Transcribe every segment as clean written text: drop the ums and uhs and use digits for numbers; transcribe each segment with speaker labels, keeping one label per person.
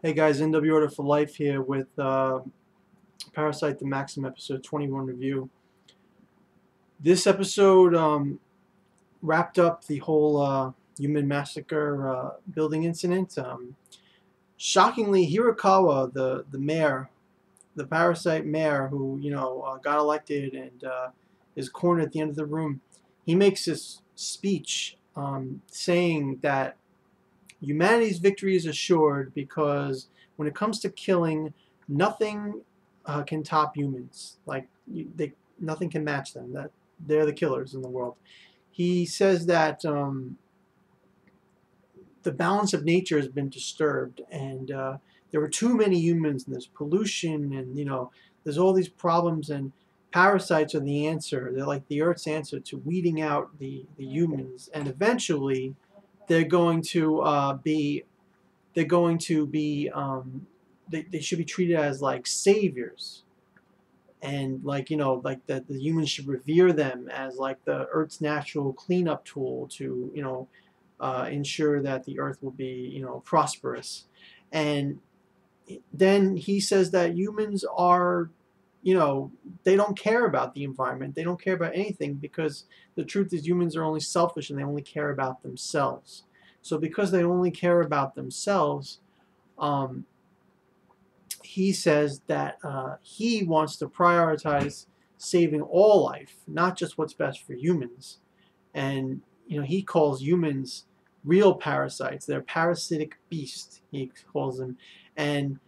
Speaker 1: Hey guys, NW Order for Life here with Parasyte The Maxim episode 21 review. This episode wrapped up the whole human massacre building incident. Shockingly, Hirakawa, the mayor, the Parasite mayor who got elected and is cornered at the end of the room, he makes this speech saying that humanity's victory is assured because when it comes to killing, nothing can top humans. Nothing can match them. That they're the killers in the world. He says that the balance of nature has been disturbed, and there are too many humans, and there's pollution, and there's all these problems, and parasites are the answer. They're like the Earth's answer to weeding out the humans, and eventually they're going to be they're going to be they should be treated as like saviors, and like that the humans should revere them as like the Earth's natural cleanup tool to ensure that the Earth will be prosperous. And then he says that humans are, they don't care about the environment, they don't care about anything, because the truth is humans are only selfish and they only care about themselves. So because they only care about themselves, um, he says that he wants to prioritize saving all life, not just what's best for humans. And he calls humans real parasites. They're parasitic beasts, he calls them. And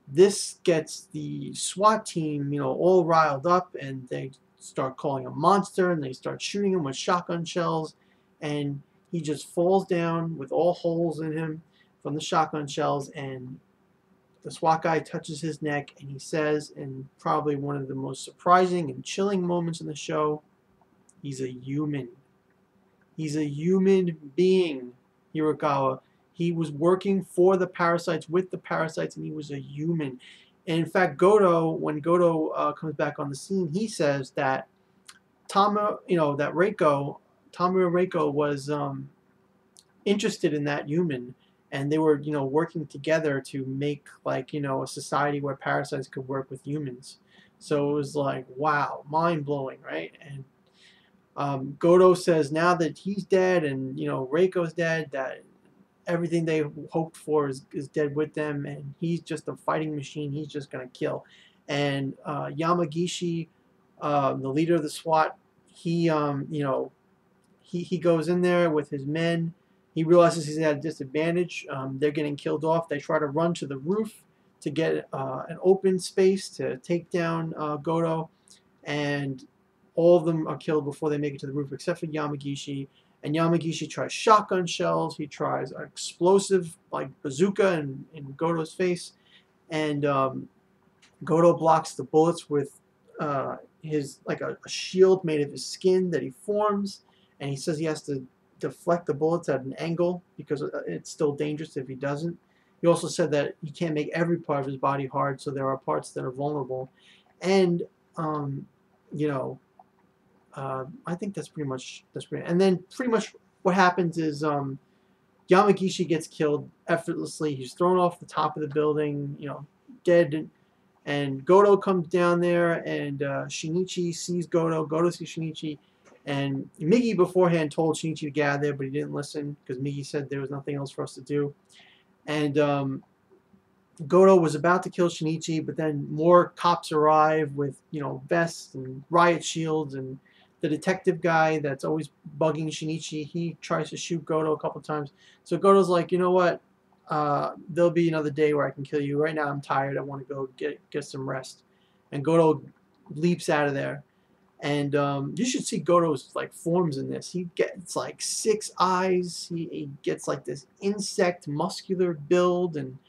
Speaker 1: this gets the SWAT team, all riled up, and they start calling him monster, and they start shooting him with shotgun shells, and he just falls down with all holes in him from the shotgun shells, and the SWAT guy touches his neck, and he says, in probably one of the most surprising and chilling moments in the show, he's a human. He's a human being, Hirakawa. He was working for the parasites, with the parasites, and he was a human. And in fact, Gotoh, when Gotoh comes back on the scene, he says that Tamura Reiko was interested in that human, and they were, working together to make a society where parasites could work with humans. So it was like, wow, mind blowing, right? And Gotoh says now that he's dead and Reiko's dead, that everything they hoped for is dead with them, and he's just a fighting machine. He's just gonna kill. And Yamagishi, the leader of the SWAT, he goes in there with his men. He realizes he's at a disadvantage. They're getting killed off. They try to run to the roof to get an open space to take down Gotoh, and all of them are killed before they make it to the roof, except for Yamagishi. And Yamagishi tries shotgun shells. He tries an explosive like bazooka in Gotoh's face, and Gotoh blocks the bullets with his a shield made of his skin that he forms, and he says he has to deflect the bullets at an angle because it's still dangerous if he doesn't. He also said that he can't make every part of his body hard, so there are parts that are vulnerable. And you know, I think that's pretty much And then pretty much what happens is Yamagishi gets killed effortlessly. He's thrown off the top of the building, dead. And Gotoh comes down there, and Shinichi sees Gotoh. Gotoh sees Shinichi, and Migi beforehand told Shinichi to get out of there, but he didn't listen because Migi said there was nothing else for us to do. And Gotoh was about to kill Shinichi, but then more cops arrive with vests and riot shields, and the detective guy that's always bugging Shinichi, he tries to shoot Gotoh a couple times. So Gotoh's like, you know what? There'll be another day where I can kill you. Right now I'm tired. I want to go get some rest. And Gotoh leaps out of there. And you should see Gotoh's forms in this. He gets 6 eyes. He gets this insect muscular build, and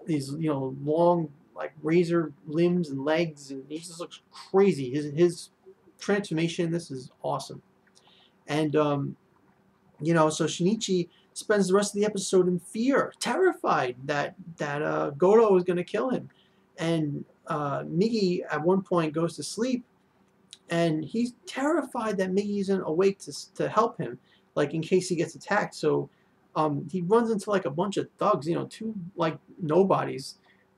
Speaker 1: these long razor limbs and legs, and he just looks crazy. His transformation in this is awesome. And so Shinichi spends the rest of the episode in fear, terrified that Gotoh is going to kill him. And Migi at one point goes to sleep, and he's terrified that Migi isn't awake to help him, in case he gets attacked. So he runs into like a bunch of thugs, you know, two like nobodies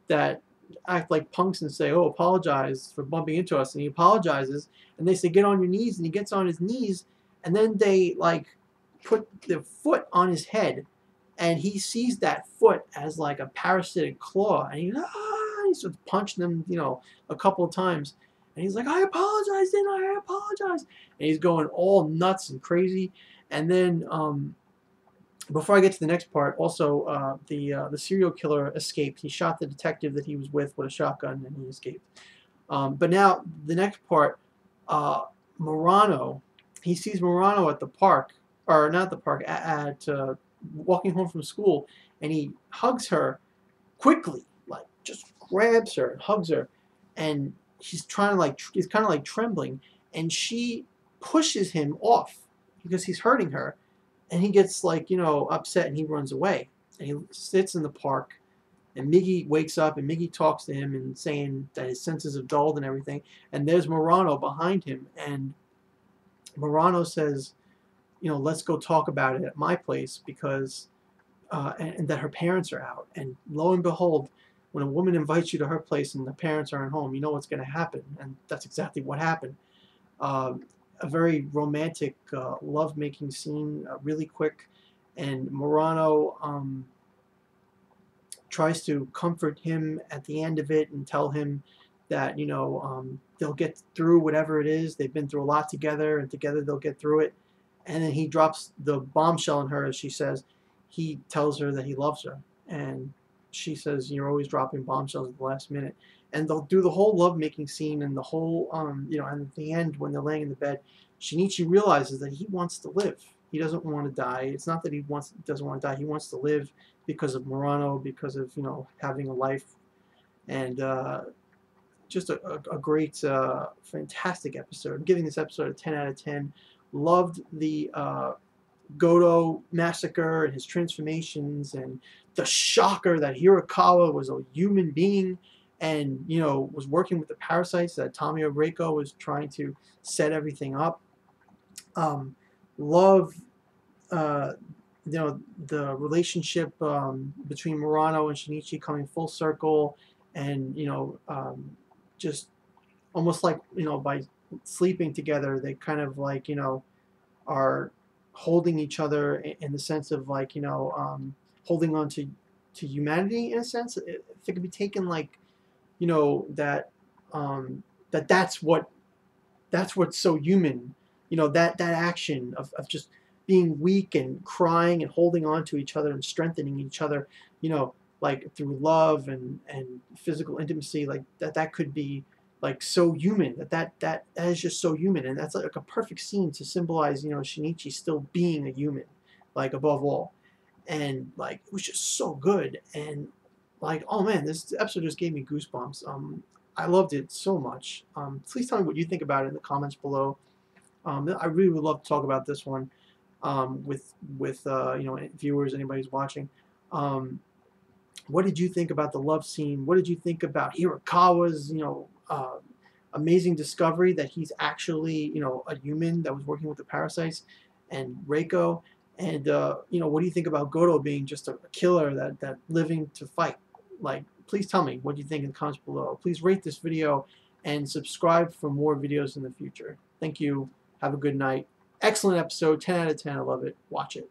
Speaker 1: that act like punks and say, "Oh, apologize for bumping into us," and he apologizes, and they say, "Get on your knees," and he gets on his knees, and then they like put their foot on his head, and he sees that foot as like a parasitic claw, and he starts punching them, you know, a couple of times, and he's like, "I apologize, didn't I? I apologize," and he's going all nuts and crazy, and then before I get to the next part, also the serial killer escaped. He shot the detective that he was with a shotgun, and he escaped. But now the next part, Murano, he sees Murano at the park, or not the park, at walking home from school, and he hugs her quickly, like just grabs her, hugs her, and he's trying to like, he's kind of like trembling, and she pushes him off because he's hurting her. And he gets like, you know, upset, and he runs away. And he sits in the park, and Miggy wakes up, and Miggy talks to him and saying that his senses have dulled and everything. And there's Murano behind him, and Murano says, you know, let's go talk about it at my place because, and that her parents are out. And lo and behold, when a woman invites you to her place and the parents aren't home, you know what's going to happen. And that's exactly what happened. A very romantic love-making scene, really quick, and Murano tries to comfort him at the end of it and tell him that, you know, they'll get through whatever it is. They've been through a lot together, and together they'll get through it. And then he drops the bombshell on her, as she says. He tells her that he loves her, and she says, "You're always dropping bombshells at the last minute." And they'll do the whole love-making scene, and the whole, you know, and at the end when they're laying in the bed, Shinichi realizes that he wants to live. He doesn't want to die. It's not that he doesn't want to die. He wants to live because of Murano, because of, you know, having a life, and just a great, fantastic episode. I'm giving this episode a 10 out of 10. Loved the Gotoh massacre and his transformations, and the shocker that Hirakawa was a human being and, you know, was working with the parasites, that Tomio Reiko was trying to set everything up. Love, you know, the relationship between Murano and Shinichi coming full circle, and, you know, just almost like, you know, by sleeping together, they kind of like, you know, are holding each other in the sense of like, you know, holding on to humanity in a sense. If it could be taken like, you know, that that's what's so human, you know, that action of just being weak and crying and holding on to each other and strengthening each other, you know, like through love and physical intimacy, like that could be like so human, that is just so human. And that's like a perfect scene to symbolize, you know, Shinichi still being a human, like above all. And like it was just so good. And like, oh man, this episode just gave me goosebumps. I loved it so much. Please tell me what you think about it in the comments below. I really would love to talk about this one with you know, viewers, anybody who's watching. What did you think about the love scene? What did you think about Hirakawa's, you know, amazing discovery that he's actually, you know, a human that was working with the parasites, and Reiko? And you know, what do you think about Gotoh being just a killer that living to fight? Like, please tell me what you think in the comments below. Please rate this video and subscribe for more videos in the future. Thank you. Have a good night. Excellent episode. 10 out of 10. I love it. Watch it.